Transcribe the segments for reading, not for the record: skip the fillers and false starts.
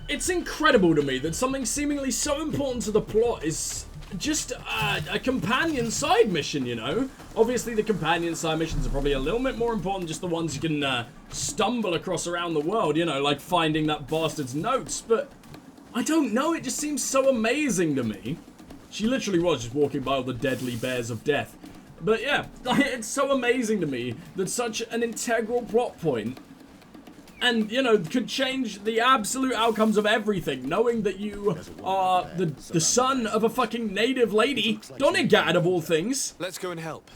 It's incredible to me that something seemingly so important to the plot is just a companion side mission, you know? Obviously, the companion side missions are probably a little bit more important than just the ones you can stumble across around the world, you know, like finding that bastard's notes, but I don't know, it just seems so amazing to me. She literally was just walking by all the deadly bears of death. But yeah, it's so amazing to me that such an integral plot point and, you know, could change the absolute outcomes of everything, knowing that you are the son of a fucking native lady, Donegad of all things. Let's go and help.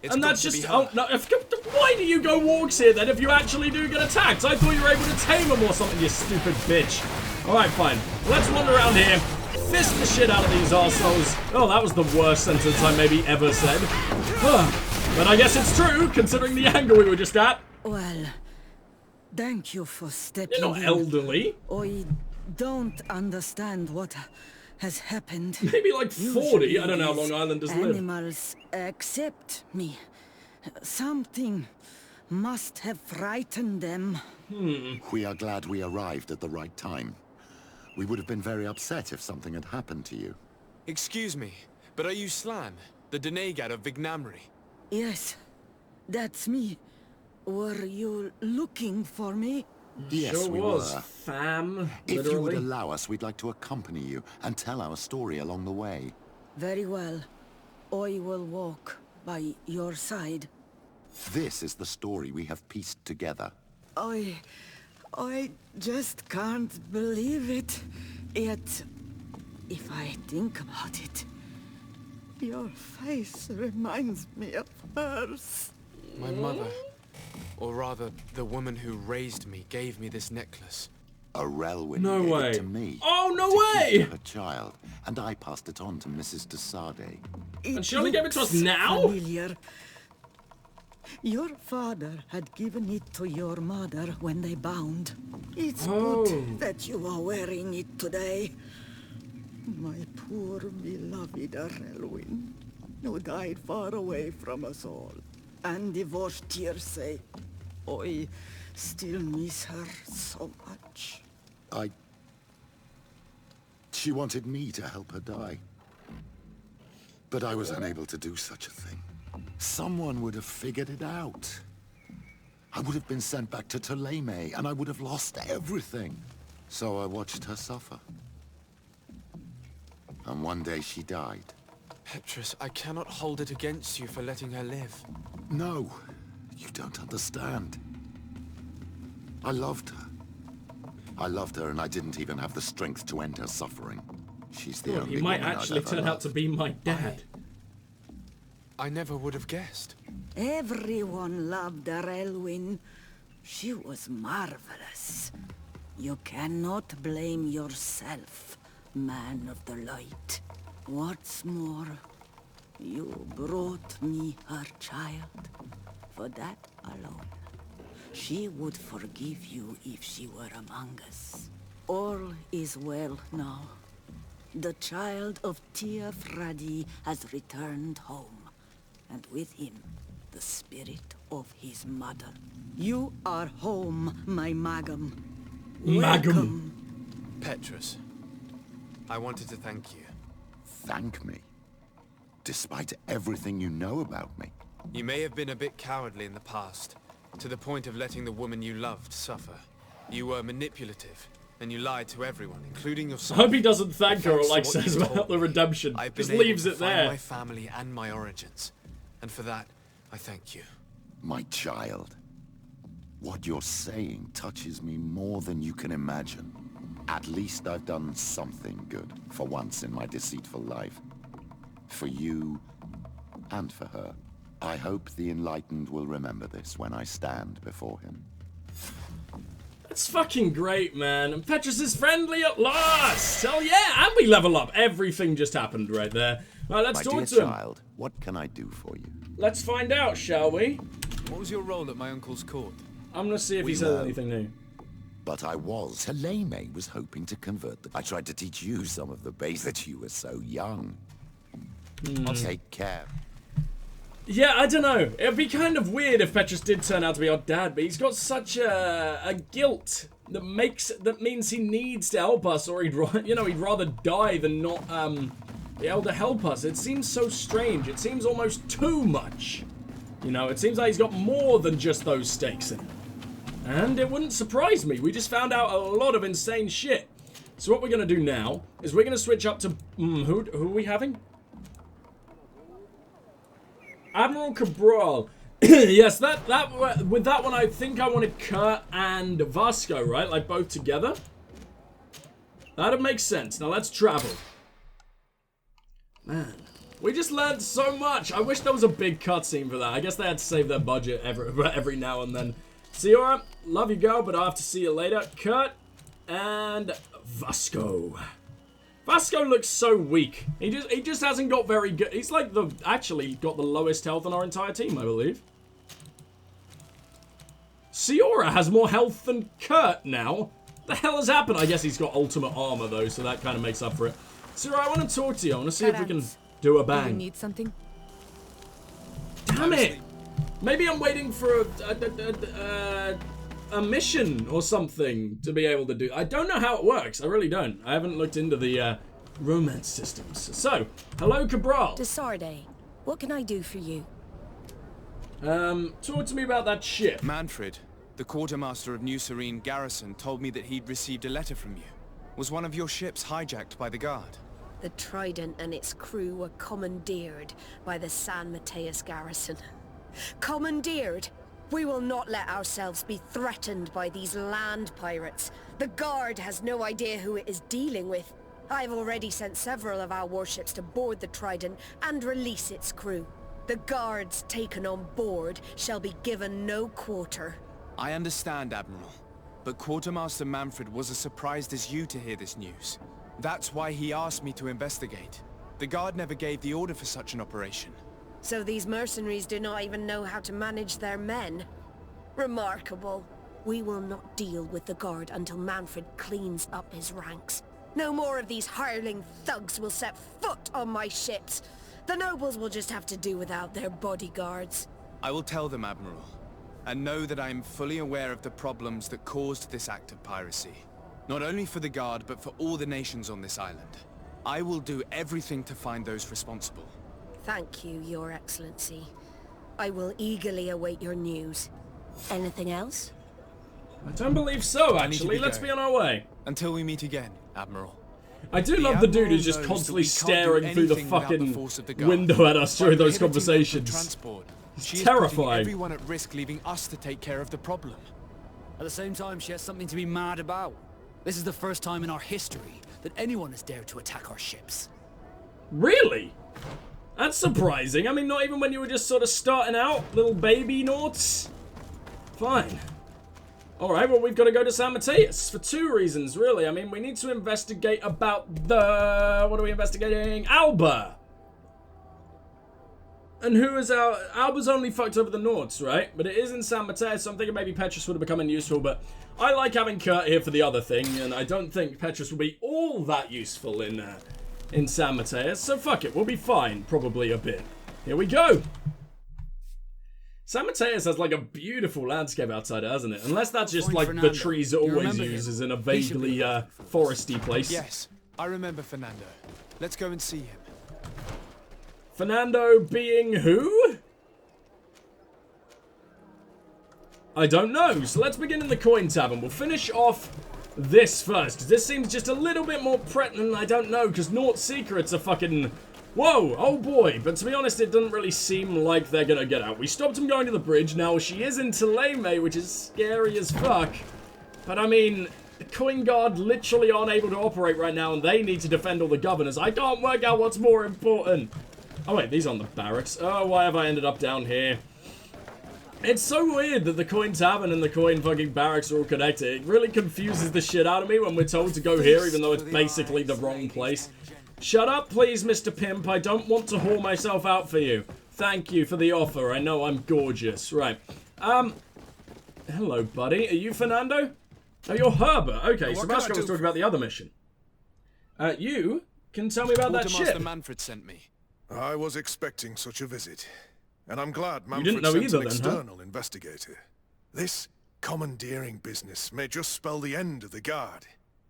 It's and that's just, oh, no, why do you go walks here then if you actually do get attacked? I thought you were able to tame them or something, you stupid bitch. Alright, fine. Let's wander around here, fist the shit out of these arseholes. Oh, that was the worst sentence I maybe ever said. But I guess it's true, considering the angle we were just at. Well, thank you for stepping in. You're not elderly. I don't understand what has happened. Maybe like 40. I don't know how long Islanders live. Animals accept me. Something must have frightened them. We are glad we arrived at the right time. We would have been very upset if something had happened to you. Excuse me, but are you Slan, the Donegad of Vignamri? Yes, that's me. Were you looking for me? Yes, sure we was, were. fam. If you would Literally. allow us, we'd like to accompany you and tell our story along the way. Very well. I will walk by your side. This is the story we have pieced together. I just can't believe it. Yet, if I think about it, your face reminds me of hers. My mother, or rather, the woman who raised me, gave me this necklace. A Relwyn No gave way. it to me. Oh, no to way! give to her child, and I passed it on to Mrs. de Sade. And she only gave it to us looks now? Familiar. Your father had given it to your mother when they bound. It's good that you are wearing it today. My poor beloved Relwyn, who died far away from us all. And divorced Tirce. I still miss her so much. She wanted me to help her die. But I was unable to do such a thing. Someone would have figured it out. I would have been sent back to Ptolemy, and I would have lost everything. So I watched her suffer. And one day she died. Petrus, I cannot hold it against you for letting her live. No, you don't understand. I loved her. I loved her, and I didn't even have the strength to end her suffering. She's the only He might woman actually I've ever turn out to loved. be my dad. I never would have guessed. Everyone loved Relwyn. She was marvelous. You cannot blame yourself, man of the light. What's more, you brought me her child. For that alone, she would forgive you if she were among us. All is well now. The child of Tia Fradi has returned home, and with him, the spirit of his mother. You are home, my Magum. Magum. Petrus, I wanted to thank you. Thank me? Despite everything you know about me? You may have been a bit cowardly in the past, to the point of letting the woman you loved suffer. You were manipulative, and you lied to everyone, including I yourself. hope he doesn't thank her or Thanks to like what you says told about the me, redemption. I've Just been able leaves to it find there. my family and my origins, and for that, I thank you. My child. What you're saying touches me more than you can imagine. At least I've done something good, for once in my deceitful life. For you, and for her. I hope the Enlightened will remember this when I stand before him. That's fucking great, man. And Petrus is friendly at last. Hell yeah, and we level up. Everything just happened right there. Right, let's My talk dear to him. child, what can I do for you? Let's find out, shall we? What was your role at my uncle's court? I'm gonna see if he We says know. anything new. But I was. Helene was hoping to convert the... I tried to teach you some of the basics, but you were so young. I'll take care. Yeah, I don't know. It'd be kind of weird if Petrus did turn out to be our dad, but he's got such a guilt that means he needs to help us, or he'd rather die than not be able to help us. It seems so strange. It seems almost too much. You know, it seems like he's got more than just those stakes in him. And it wouldn't surprise me. We just found out a lot of insane shit. So what we're going to do now is we're going to switch up to... who are we having? Admiral Cabral. Yes, with that one, I think I wanted Kurt and Vasco, right? Like, both together. That'd make sense. Now, let's travel. Man, we just learned so much. I wish there was a big cutscene for that. I guess they had to save their budget every now and then. Siora, love you, girl, but I'll have to see you later. Kurt and Vasco. Vasco looks so weak. He just hasn't got very good. He's like actually got the lowest health on our entire team, I believe. Siora has more health than Kurt now. The hell has happened? I guess he's got ultimate armor though, so that kind of makes up for it. Siora, I want to talk to you. I want to see if we can do a bang. You need something? Damn it! Maybe I'm waiting for a mission or something to be able to do. I don't know how it works. I really don't. I haven't looked into the romance systems. So, hello, Cabral. Desarde, what can I do for you? Talk to me about that ship. Manfred, the quartermaster of New Serene Garrison, told me that he'd received a letter from you. Was one of your ships hijacked by the Guard? The Trident and its crew were commandeered by the San Mateus Garrison. Commandeered? We will not let ourselves be threatened by these land pirates. The Guard has no idea who it is dealing with. I've already sent several of our warships to board the Trident and release its crew. The Guards taken on board shall be given no quarter. I understand, Admiral. But Quartermaster Manfred was as surprised as you to hear this news. That's why he asked me to investigate. The Guard never gave the order for such an operation. So these mercenaries do not even know how to manage their men? Remarkable. We will not deal with the Guard until Manfred cleans up his ranks. No more of these hireling thugs will set foot on my ships. The nobles will just have to do without their bodyguards. I will tell them, Admiral. And know that I am fully aware of the problems that caused this act of piracy. Not only for the Guard, but for all the nations on this island. I will do everything to find those responsible. Thank you, Your Excellency. I will eagerly await your news. Anything else? I don't believe so, actually. Let's be on our way. Until we meet again, Admiral. I do love the dude who's just constantly staring through the fucking window at us during those conversations. He's terrifying. Everyone at risk, leaving us to take care of the problem. At the same time, she has something to be mad about. This is the first time in our history that anyone has dared to attack our ships. Really? That's surprising. I mean, not even when you were just sort of starting out, little baby Nauts. Fine. Alright, well, we've got to go to San Mateus for two reasons, really. I mean, we need to investigate about the... What are we investigating? Alba! And who is our... Alba's only fucked over the Nords, right? But it is in San Mateus, so I'm thinking maybe Petrus would have become useful, but I like having Kurt here for the other thing, and I don't think Petrus will be all that useful in San Mateus, so fuck it, we'll be fine, probably a bit. Here we go! San Mateus has like a beautiful landscape outside it, hasn't it? Unless that's just like the trees it always uses in a vaguely foresty place. Yes, I remember Fernando. Let's go and see him. Fernando being who? I don't know. So let's begin in the coin tavern. We'll finish off this first, because this seems just a little bit more pregnant. I don't know, because Naught's secrets are fucking... Whoa, oh boy. But to be honest, it doesn't really seem like they're gonna get out. We stopped him going to the bridge. Now, she is in Teleme, which is scary as fuck. But I mean, the Coin Guard literally aren't able to operate right now, and they need to defend all the governors. I can't work out what's more important. Oh wait, these aren't the barracks. Oh, why have I ended up down here? It's so weird that the Coin Tavern and the Coin fucking barracks are all connected. It really confuses the shit out of me when we're told to go here, even though it's basically the wrong place. Shut up, please, Mr. Pimp. I don't want to whore myself out for you. Thank you for the offer. I know I'm gorgeous. Right. Hello, buddy. Are you Fernando? Oh, you're Herbert. Okay, so Vasco was talking about the other mission. You can tell me about that ship. Quartermaster Manfred sent me. I was expecting such a visit, and I'm glad You didn't Manfred know sent either, an then, external investigator. This commandeering business may just spell the end of the Guard.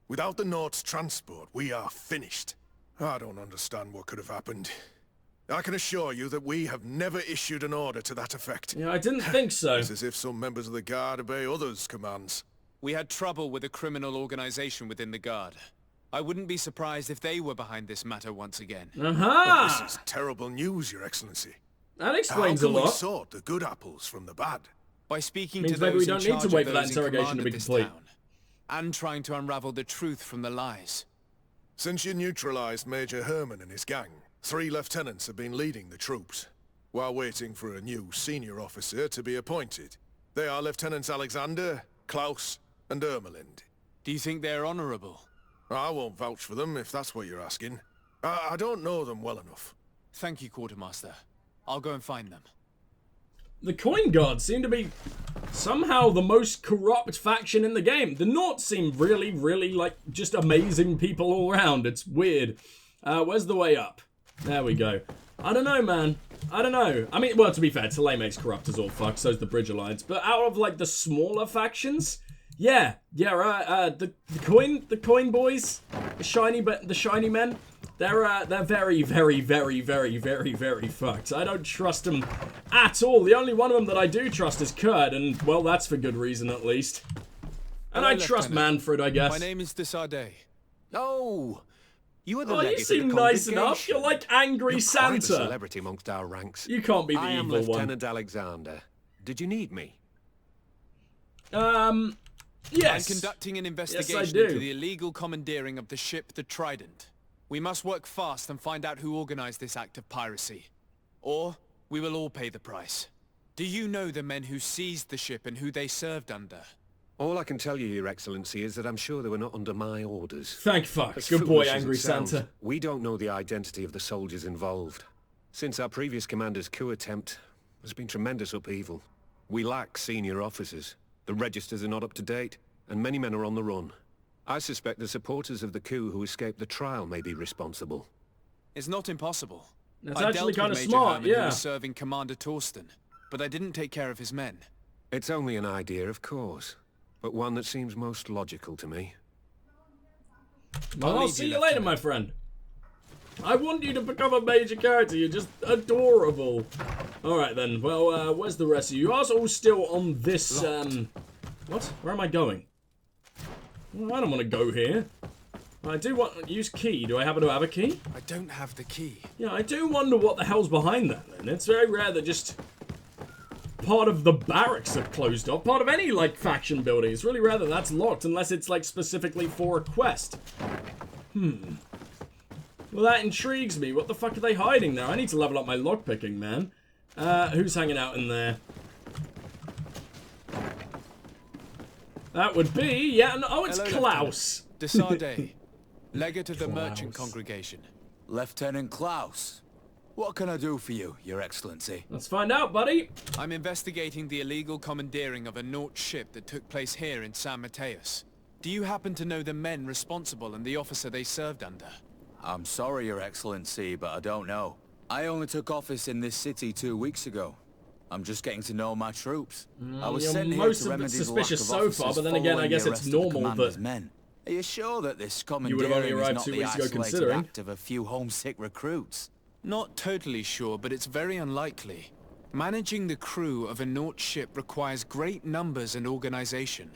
Without the Nord's transport, we are finished. I don't understand what could have happened. I can assure you that we have never issued an order to that effect. Yeah, I didn't think so. It's as if some members of the Guard obey others' commands. We had trouble with a criminal organization within the Guard. I wouldn't be surprised if they were behind this matter once again. Aha! This is terrible news, Your Excellency. That explains How a can we lot. sort the good apples from the bad? By speaking Means to maybe those we in don't need charge to of wait for that those in interrogation command to of be this complete. town, and trying to unravel the truth from the lies. Since you neutralized Major Herman and his gang, 3 lieutenants have been leading the troops, while waiting for a new senior officer to be appointed. They are Lieutenants Alexander, Klaus, and Ermelind. Do you think they're honorable? I won't vouch for them, if that's what you're asking. I don't know them well enough. Thank you, Quartermaster. I'll go and find them. The Coin Guards seem to be somehow the most corrupt faction in the game. The Norts seem really, really, like, just amazing people all around. It's weird. Where's the way up? There we go. I don't know, man. I don't know. I mean, well, to be fair, Taleme's corrupt as all fuck, so's the Bridge Alliance. But out of, like, the smaller factions... Yeah, right. The coin boys, the shiny men. They're very, very, very, very, very, very fucked. I don't trust them at all. The only one of them that I do trust is Kurt, and well, that's for good reason at least. And Hello, I trust Lieutenant. Manfred, I guess. My name is Desardet. Oh, you are the Oh, legate you of seem the nice enough. congregation. You're like Angry You're Santa. quite a celebrity amongst our ranks. You can't be the I am evil one. Lieutenant Alexander. Did you need me? Yes. I'm conducting an investigation Yes, I do. into the illegal commandeering of the ship the Trident. We must work fast and find out who organized this act of piracy. Or we will all pay the price. Do you know the men who seized the ship and who they served under? All I can tell you, Your Excellency, is that I'm sure they were not under my orders. Thank fuck. As Good boy, foolish as Angry it sounds, Santa. we don't know the identity of the soldiers involved. Since our previous commander's coup attempt, there's been tremendous upheaval. We lack senior officers. The registers are not up to date, and many men are on the run. I suspect the supporters of the coup who escaped the trial may be responsible. It's not impossible. That's I actually dealt kind with of Major smart, Herman, who yeah. was serving Commander Torsten, but I didn't take care of his men. It's only an idea, of course, but one that seems most logical to me. Well, I'll leave see you, you later, Lieutenant. my friend. I want you to become a major character. You're just adorable. Alright then. Well, where's the rest of you? You are all still on this, What? Where am I going? Well, I don't want to go here. I do want use key. Do I happen to have a key? I don't have the key. Yeah, I do wonder what the hell's behind that then. It's very rare that just part of the barracks are closed off. Part of any, like, faction building. It's really rare that that's locked unless it's, like, specifically for a quest. Well, that intrigues me. What the fuck are they hiding there? I need to level up my lockpicking, man. Who's hanging out in there? That would be, yeah, no, oh, it's Hello, Klaus. Desardet, legate of the Klaus. merchant congregation. Lieutenant Klaus, what can I do for you, Your Excellency? Let's find out, buddy. I'm investigating the illegal commandeering of a Nort ship that took place here in San Mateus. Do you happen to know the men responsible and the officer they served under? I'm sorry, Your Excellency, but I don't know. I only took office in this city 2 weeks ago. I'm just getting to know my troops. I was You're sent here most to a bit remedy the lack suspicious of so officers far, but then again, I following guess the it's arrest of the normal commander's that men. Are you sure that this you would have only commandeering is arrived not 2 the weeks ago, isolated considering. act of a few homesick recruits? Not totally sure, but it's very unlikely. Managing the crew of a Nort ship requires great numbers and organization.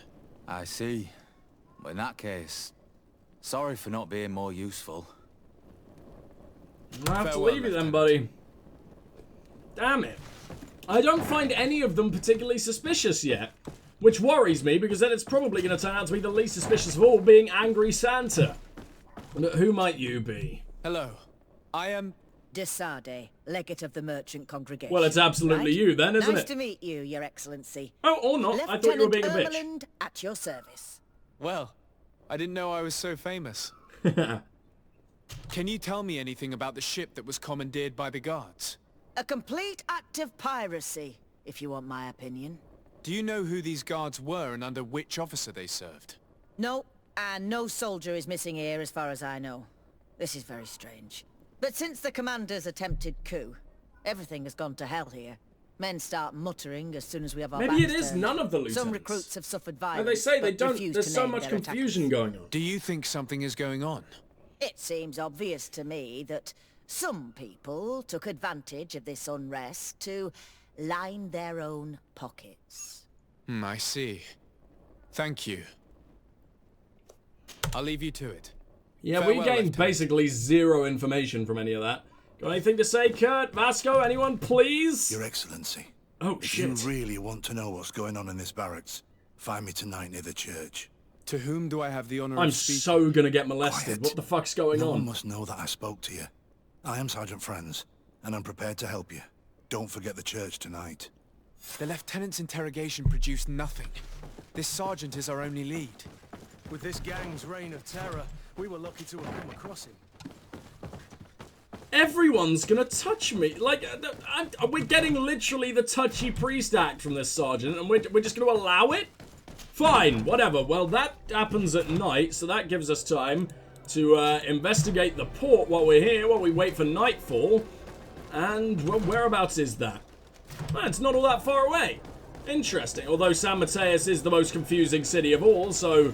I see. Well, in that case, sorry for not being more useful. I'll have to Farewell, leave you then, Lieutenant. buddy. Damn it. I don't find any of them particularly suspicious yet. Which worries me, because then it's probably going to turn out to be the least suspicious of all, being Angry Santa. And who might you be? Hello. I am... Desardet, legate of the merchant congregation. Well, it's absolutely right? you then, isn't nice it? to meet you, Your Excellency. Oh, or not. I thought you were being a bitch. Ermelind, at your service. Well, I didn't know I was so famous. Can you tell me anything about the ship that was commandeered by the guards? A complete act of piracy, if you want my opinion. Do you know who these guards were and under which officer they served? No, and no soldier is missing here as far as I know. This is very strange. But since the commander's attempted coup, everything has gone to hell here. Men start muttering as soon as we have our Maybe it backs is turned. none of the lieutenants. Some recruits have suffered violence, They say they but don't. refuse There's to so name much their confusion attackers. going on. Do you think something is going on? It seems obvious to me that some people took advantage of this unrest to line their own pockets. I see. Thank you. I'll leave you to it. Yeah, Farewell, we gained Lieutenant. basically zero information from any of that. Got anything to say, Kurt? Vasco? Anyone, please? Your Excellency. Oh, If shit. you really want to know what's going on in this barracks, find me tonight near the church. To whom do I have the honor I'm of speaking? so gonna get molested. Quiet. What the fuck's going No on? one must know that I spoke to you. I am Sergeant Friends, and I'm prepared to help you. Don't forget the church tonight. The Lieutenant's interrogation produced nothing. This sergeant is our only lead. With this gang's reign of terror, we were lucky to have come across him. Everyone's gonna touch me. Like, we're getting literally the touchy priest act from this sergeant, and we're just gonna allow it? Fine, whatever. Well, that happens at night, so that gives us time to investigate the port while we're here, while we wait for nightfall. And, well, whereabouts is that? Well, it's not all that far away. Interesting. Although San Mateus is the most confusing city of all, so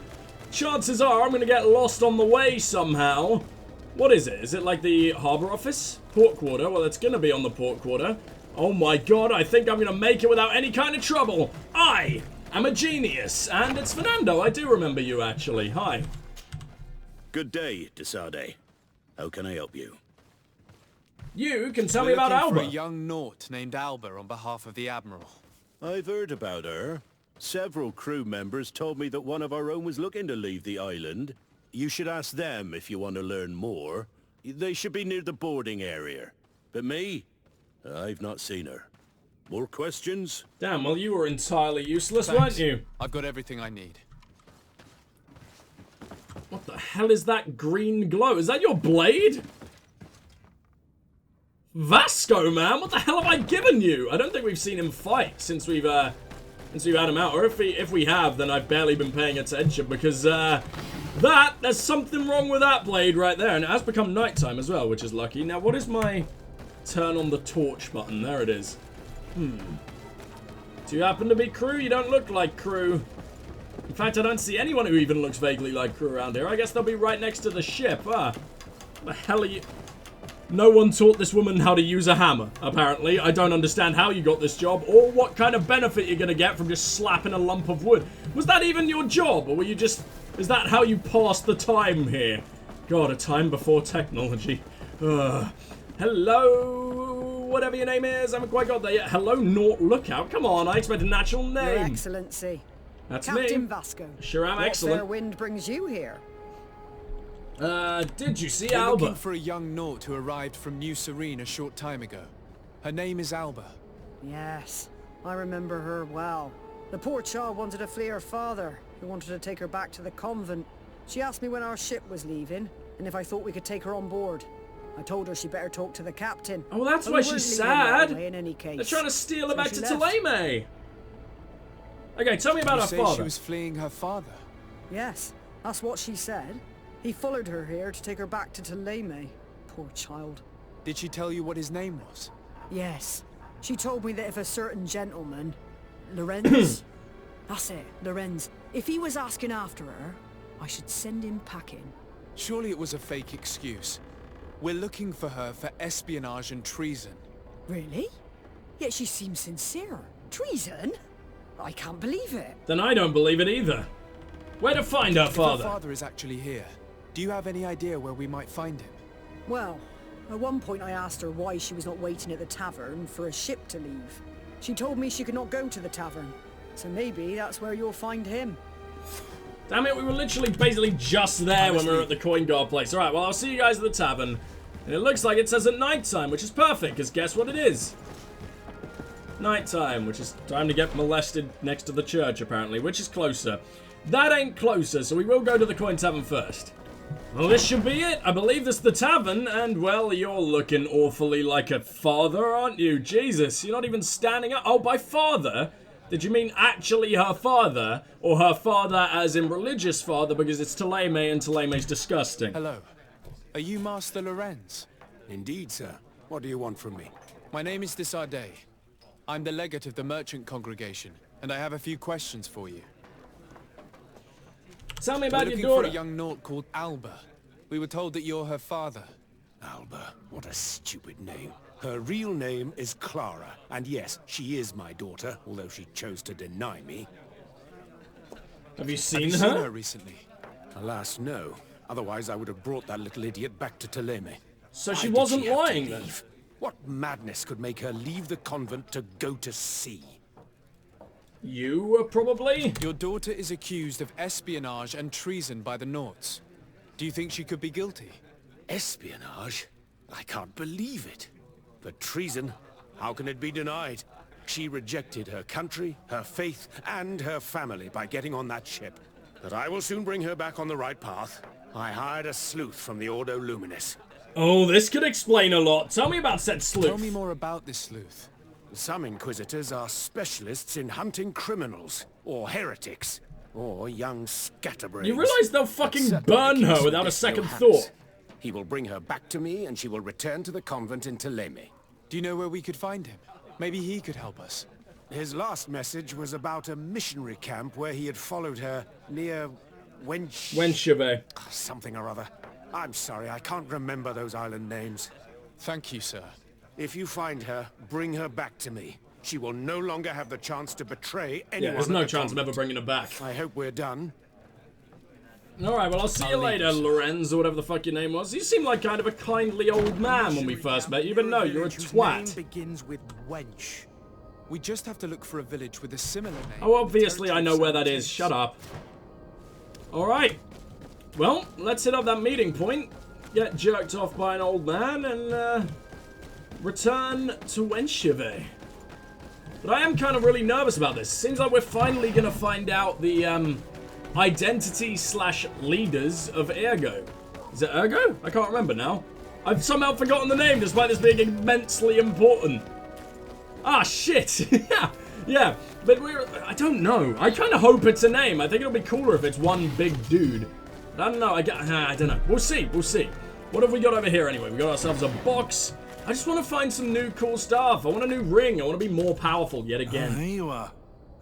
chances are I'm going to get lost on the way somehow. What is it? Is it like the harbour office? Port quarter? Well, it's going to be on the port quarter. Oh my god, I think I'm going to make it without any kind of trouble. I am a genius. And it's Fernando. I do remember you, actually. Hi. Good day, Desade. How can I help you? You can tell We're me about looking for Alba. a young Naut named Alba on behalf of the Admiral. I've heard about her. Several crew members told me that one of our own was looking to leave the island. You should ask them if you want to learn more. They should be near the boarding area. But me? I've not seen her. More questions? Damn, well, you were entirely useless, Thanks. weren't you? I've got everything I need. What the hell is that green glow? Is that your blade? Vasco, man, what the hell have I given you? I don't think we've seen him fight since we've had him out. Or if we have, then I've barely been paying attention because there's something wrong with that blade right there. And it has become nighttime as well, which is lucky. Now, what is my turn on the torch button? There it is. Do you happen to be crew? You don't look like crew. In fact, I don't see anyone who even looks vaguely like crew around here. I guess they'll be right next to the ship. What the hell are you... No one taught this woman how to use a hammer, apparently. I don't understand how you got this job, or what kind of benefit you're gonna get from just slapping a lump of wood. Was that even your job, or were you just... Is that how you passed the time here? God, a time before technology. Hello, whatever your name is. I haven't quite got there yet. Hello, Naut Lookout. Come on, I expect a natural name. Your Excellency. That's Captain me. Vasco. Sure am What excellent. fair wind brings you here? Did you see We're Alba? looking for a young Naut who arrived from New Serene a short time ago. Her name is Alba. Yes, I remember her well. The poor child wanted to flee her father, who wanted to take her back to the convent. She asked me when our ship was leaving, and if I thought we could take her on board. I told her she better talk to the captain. Oh, that's But why we she's weren't leaving right sad. away in any case. They're trying to steal her So back she to left. Thélème. Okay, tell me about You her say father. she was fleeing her father? Yes, that's what she said. He followed her here to take her back to Thélème. Poor child. Did she tell you what his name was? Yes. She told me that if a certain gentleman, Lorenz, that's it, Lorenz, if he was asking after her, I should send him packing. Surely it was a fake excuse. We're looking for her for espionage and treason. Really? Yet she seems sincere. Treason? I can't believe it. Then I don't believe it either. Where to find her If her father? father is actually here, do you have any idea where we might find him? Well, at one point I asked her why she was not waiting at the tavern for a ship to leave. She told me she could not go to the tavern, so maybe that's where you'll find him. Damn it, we were literally basically just there when we were at the coin guard place. Alright, well, I'll see you guys at the tavern. And it looks like it says at nighttime, which is perfect, because guess what it is? Nighttime, which is time to get molested next to the church, apparently, which is closer. That ain't closer, so we will go to the coin tavern first. Well, this should be it. I believe this is the tavern, and, well, you're looking awfully like a father, aren't you? Jesus, you're not even standing up. Oh, by father? Did you mean actually her father, or her father as in religious father, because it's Thélème and Thélème's disgusting? Hello. Are you Master Lorenz? Indeed, sir. What do you want from me? My name is Desade. I'm the legate of the merchant congregation, and I have a few questions for you. Tell me We're about your looking daughter. for a young Naut called Alba. We were told that you're her father. Alba, what a stupid name. Her real name is Clara, and yes, she is my daughter, although she chose to deny me. Have you seen Have you her? seen her recently? Alas, no. Otherwise, I would have brought that little idiot back to Teleme. So she Why did wasn't have to lying then? leave? What madness could make her leave the convent to go to sea? You probably? Your daughter is accused of espionage and treason by the Nauts. Do you think she could be guilty? Espionage? I can't believe it. But treason? How can it be denied? She rejected her country, her faith, and her family by getting on that ship. But I will soon bring her back on the right path. I hired a sleuth from the Ordo Luminis. Oh, this could explain a lot. Tell me about said sleuth. Tell me more about this sleuth. Some Inquisitors are specialists in hunting criminals, or heretics, or young scatterbrains. You realize they'll fucking But burn certainly her without a gets no second hands. thought. He will bring her back to me, and she will return to the convent in Teleme. Do you know where we could find him? Maybe he could help us. His last message was about a missionary camp where he had followed her near Wencheve. something or other. I'm sorry, I can't remember those island names. Thank you, sir. If you find her, bring her back to me. She will no longer have the chance to betray anyone. Yeah, there's no at the chance of convent. ever bringing her back. I hope we're done. Alright, well, I'll see you later, Lorenz, or whatever the fuck your name was. You seem like kind of a kindly old man when we first met you, but no, you're a twat. Begins with wench. We just have to look for a village with a similar name. Oh, obviously I know where that is. Shut up. Alright. Well, let's hit up that meeting point, get jerked off by an old man, and, return to Wencheve. But I am kind of really nervous about this. Seems like we're finally going to find out the, identity / leaders of Ergo. Is it Ergo? I can't remember now. I've somehow forgotten the name despite this being immensely important. Ah, shit. yeah. But I don't know. I kind of hope it's a name. I think it'll be cooler if it's one big dude. But I don't know. I don't know. We'll see. We'll see. What have we got over here anyway? We got ourselves a box. I just want to find some new cool stuff. I want a new ring. I want to be more powerful yet again. Here you are.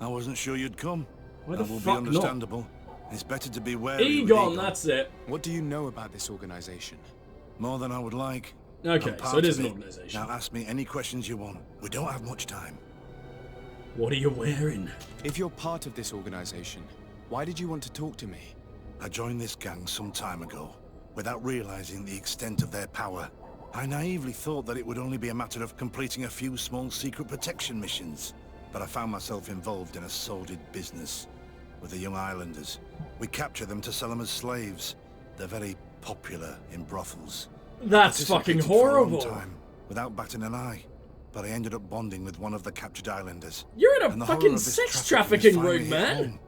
I wasn't sure you'd come. Why the That will be fuck understandable. It's better to be wary with Egon, that's it. What do you know about this organization? More than I would like. Okay, I'm so part it is of an organization. Now ask me any questions you want. We don't have much time. What are you wearing? If you're part of this organization, why did you want to talk to me? I joined this gang some time ago, without realizing the extent of their power. I naively thought that it would only be a matter of completing a few small secret protection missions. But I found myself involved in a sordid business with the young islanders. We capture them to sell them as slaves. They're very popular in brothels. That's fucking Participated for a long horrible. time, without batting an eye. But I ended up bonding with one of the captured islanders. You're in And a the horror fucking of this sex trafficking is trafficking finally ring, hit man. home.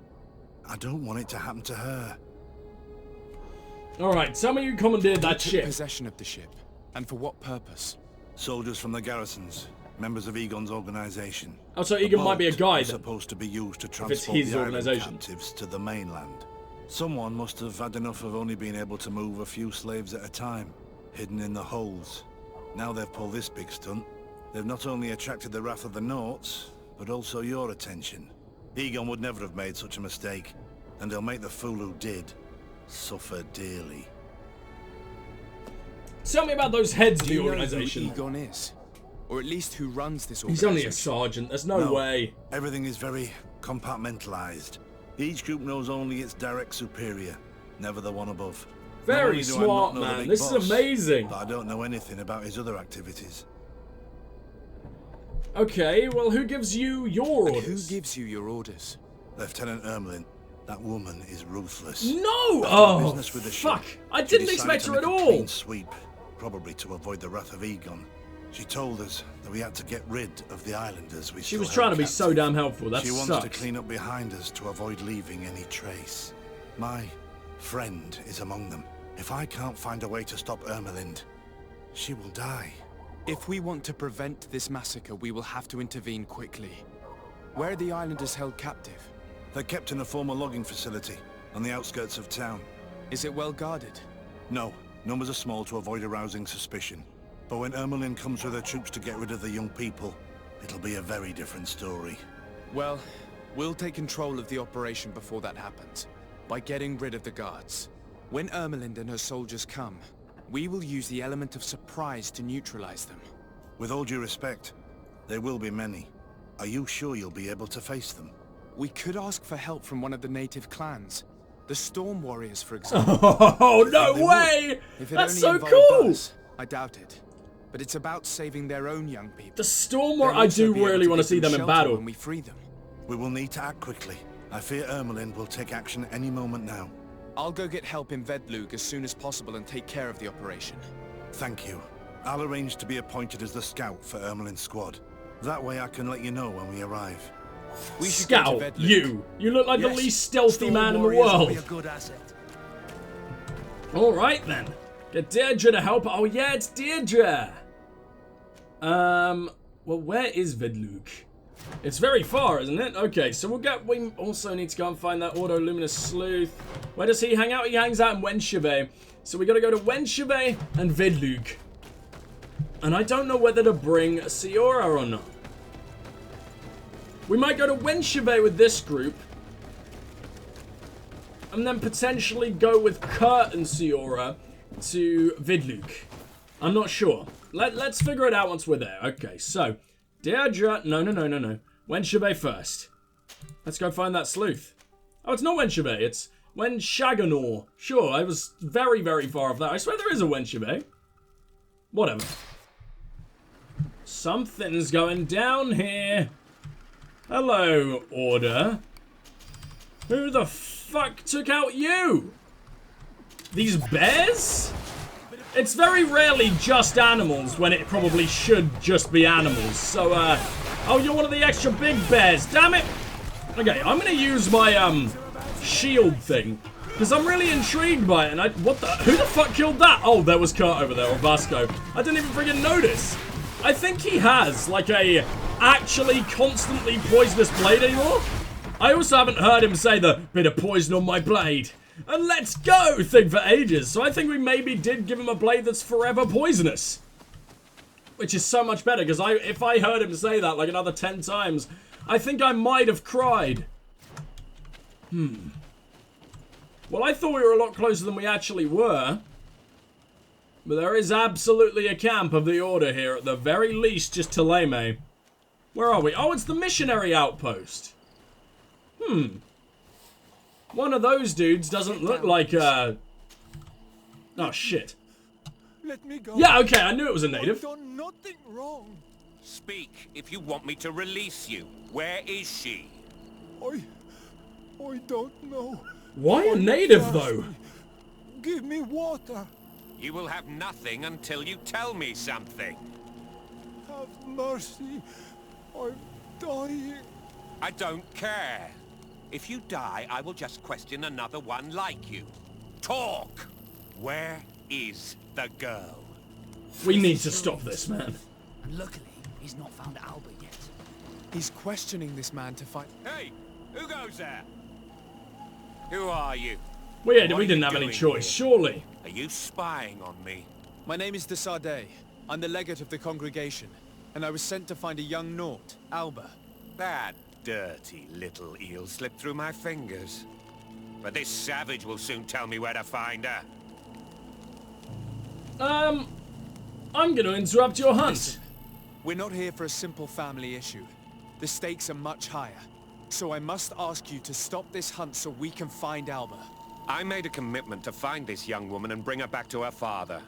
I don't want it to happen to her. Alright, tell me you commandeered that Who took ship. possession of the ship, and for what purpose? Soldiers from the garrisons, members of Egon's organization. Oh, so The Egon might be a boat guy was then. supposed to be used to it's transport his the island organization. captives to the mainland. Someone must have had enough of only being able to move a few slaves at a time, hidden in the holes. Now they've pulled this big stunt. They've not only attracted the wrath of the Nauts, but also your attention. Egon would never have made such a mistake, and they'll make the fool who did suffer dearly. Tell me about those heads of Do the you know organization. who Egon is? Or at least who runs this He's organization? only a sergeant. There's no way. Everything is very compartmentalized. Each group knows only its direct superior, never the one above. Not Very only do I not smart, know the man. big This boss, is amazing. But I don't know anything about his other activities. Okay, well, who gives you your And orders? who gives you your orders? Lieutenant Ermelin, that woman is ruthless. No! After the Oh, business with the fuck. ship, I she didn't decided expect to her at make a all. clean sweep, probably to avoid the wrath of Egon. She told us that we had to get rid of the islanders we She still was held trying to be so captive. damn helpful. That She wants sucks. to clean up behind us to avoid leaving any trace. My friend is among them. If I can't find a way to stop Ermelind, she will die. If we want to prevent this massacre, we will have to intervene quickly. Where are the islanders held captive? They're kept in a former logging facility on the outskirts of town. Is it well guarded? No, numbers are small to avoid arousing suspicion. But when Ermelin comes with her troops to get rid of the young people, it'll be a very different story. Well, we'll take control of the operation before that happens, by getting rid of the guards. When Ermelind and her soldiers come, we will use the element of surprise to neutralize them. With all due respect, there will be many. Are you sure you'll be able to face them? We could ask for help from one of the native clans. The Storm Warriors, for example. Oh, no way! That's so cool! Us, I doubt it. But it's about saving their own young people. The Storm Warriors, I do really want to see them in battle. When we free them. We will need to act quickly. I fear Ermelind will take action any moment now. I'll go get help in Vedlug as soon as possible and take care of the operation. Thank you. I'll arrange to be appointed as the scout for Ermelind's squad. That way I can let you know when we arrive. We scout, you look like the least stealthy man in the world. Be a good asset. Alright then. Get Deirdre to help. Oh yeah, it's Deirdre. Well, where is Vedlug? It's very far, isn't it? Okay, so we also need to go and find that Auto-Luminous Sleuth. Where does he hang out? He hangs out in Wencheve. So we gotta go to Wencheve and Vedlug. And I don't know whether to bring Siora or not. We might go to Wencheve with this group. And then potentially go with Kurt and Siora to Vedlug. I'm not sure. Let's figure it out once we're there. Okay, so Deirdre. No. Wencheve first. Let's go find that sleuth. Oh, it's not Wencheve. It's Wenshaganor. Sure, I was very, very far off that. I swear there is a Wencheve. Whatever. Something's going down here. Hello, Order. Who the fuck took out you? These bears? It's very rarely just animals when it probably should just be animals. So, oh, you're one of the extra big bears. Damn it. Okay, I'm gonna use my, shield thing. Because I'm really intrigued by it. And who the fuck killed that? Oh, there was Kurt over there, or Vasco. I didn't even friggin' notice. I think he has, like, a actually constantly poisonous blade anymore. I also haven't heard him say the bit of poison on my blade and let's go thing for ages. So I think we maybe did give him a blade that's forever poisonous. Which is so much better, because if I heard him say that like another 10 times, I think I might have cried. Well, I thought we were a lot closer than we actually were. But there is absolutely a camp of the Order here, at the very least, just Teleme. Where are we? Oh, it's the missionary outpost. One of those dudes doesn't look like, Oh, shit. Let me go. Yeah, okay, I knew it was a native. I've done nothing wrong. Speak if you want me to release you. Where is she? I don't know. Why a native, though? Give me water. You will have nothing until you tell me something. Have mercy. I'm dying. I don't care. If you die, I will just question another one like you. Talk! Where is the girl? We need to stop this, man. And luckily, he's not found Albert yet. He's questioning this man to find... Hey! Who goes there? Who are you? Well, yeah, we didn't have any choice, surely. Are you spying on me? My name is Desade. I'm the legate of the congregation, and I was sent to find a young Naut, Alba. That dirty little eel slipped through my fingers. But this savage will soon tell me where to find her. I'm gonna interrupt your hunt. Listen, we're not here for a simple family issue. The stakes are much higher. So I must ask you to stop this hunt so we can find Alba. I made a commitment to find this young woman and bring her back to her father.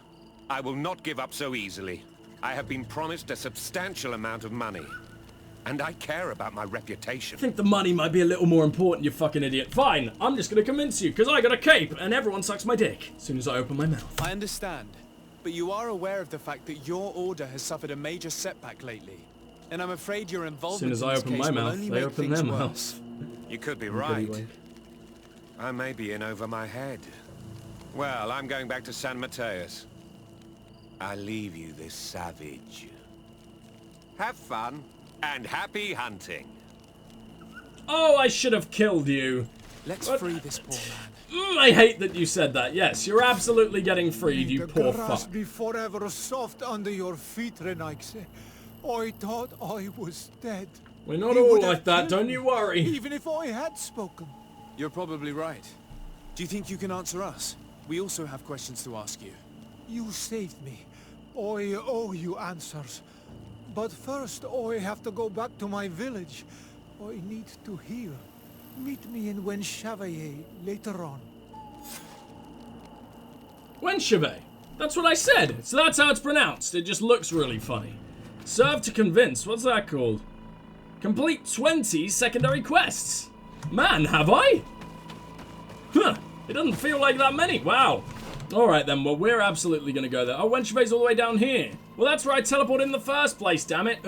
I will not give up so easily. I have been promised a substantial amount of money. And I care about my reputation. I think the money might be a little more important, you fucking idiot. Fine, I'm just gonna convince you, because I got a cape, and everyone sucks my dick as soon as I open my mouth. I understand, but you are aware of the fact that your order has suffered a major setback lately. And I'm afraid your involvement as soon as I open my mouth, they open their mouths. You could be right. I may be in over my head. Well, I'm going back to San Mateus. I leave you this savage. Have fun, and happy hunting. Oh, I should have killed you. Let's free this poor man. I hate that you said that. Yes, you're absolutely getting freed, you poor fuck. The grass be forever soft under your feet, Renaigse. I thought I was dead. We're not He all would have like that, killed don't me, you worry. Even if I had spoken. You're probably right. Do you think you can answer us? We also have questions to ask you. You saved me. I owe you answers. But first, I have to go back to my village. I need to heal. Meet me in Wenchavaye later on. Wenchavaye. That's what I said. So that's how it's pronounced. It just looks really funny. Serve to convince. What's that called? Complete 20 secondary quests. Man, have I? Huh. It doesn't feel like that many. Wow. Alright then, well, we're absolutely going to go there. Oh, Wenchavaye's all the way down here. Well, that's where I teleported in the first place, damn it.